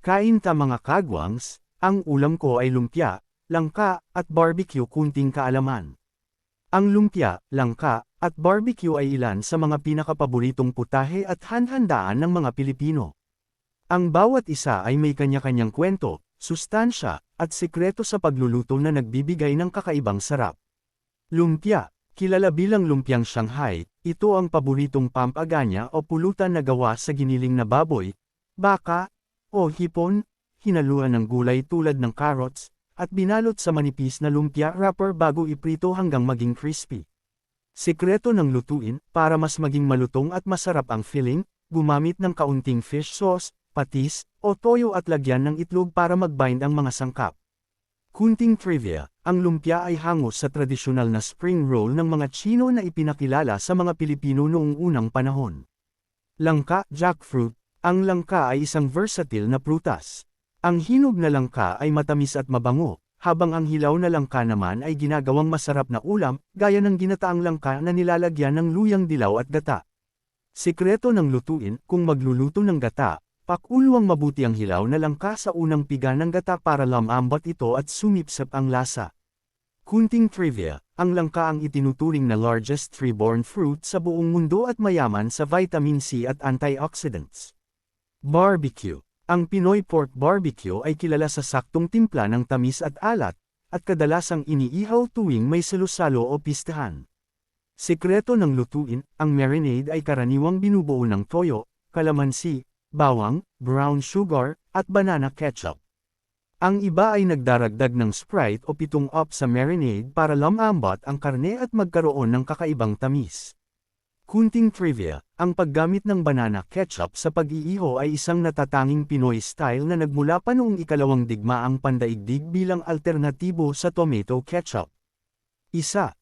Kain ta mga kagwangs, ang ulam ko ay lumpia, langka, at barbecue kunting kaalaman. Ang lumpia, langka, at barbecue ay ilan sa mga pinakapaboritong putahe at handhandaan ng mga Pilipino. Ang bawat isa ay may kanya-kanyang kwento, sustansya, at sikreto sa pagluluto na nagbibigay ng kakaibang sarap. Lumpia, kilala bilang lumpiang Shanghai, ito ang paboritong pampaganya o pulutan na gawa sa giniling na baboy, baka, o hipon, hinaluan ng gulay tulad ng carrots, at binalot sa manipis na lumpia wrapper bago iprito hanggang maging crispy. Sikreto ng lutuin, para mas maging malutong at masarap ang filling, gumamit ng kaunting fish sauce, patis, o toyo at lagyan ng itlog para mag-bind ang mga sangkap. Kunting trivia, ang lumpia ay hangos sa tradisyonal na spring roll ng mga Tsino na ipinakilala sa mga Pilipino noong unang panahon. Langka, jackfruit. Ang langka ay isang versatile na prutas. Ang hinog na langka ay matamis at mabango, habang ang hilaw na langka naman ay ginagawang masarap na ulam, gaya ng ginataang langka na nilalagyan ng luyang dilaw at gata. Sikreto ng lutuin, kung magluluto ng gata, pakuluang mabuti ang hilaw na langka sa unang piga ng gata para lumambot ito at sumipsip ang lasa. Kunting trivia, ang langka ang itinuturing na largest tree-borne fruit sa buong mundo at mayaman sa vitamin C at antioxidants. Barbecue. Ang Pinoy pork barbecue ay kilala sa saktong timpla ng tamis at alat, at kadalasang iniihaw tuwing may salusalo o pistahan. Sikreto ng lutuin, ang marinade ay karaniwang binubuo ng toyo, kalamansi, bawang, brown sugar, at banana ketchup. Ang iba ay nagdaragdag ng Sprite o 7-up sa marinade para lumambot ang karne at magkaroon ng kakaibang tamis. Kunting trivia, ang paggamit ng banana ketchup sa pag-iiho ay isang natatanging Pinoy style na nagmula pa noong ikalawang digmaang pandaigdig bilang alternatibo sa tomato ketchup. Isa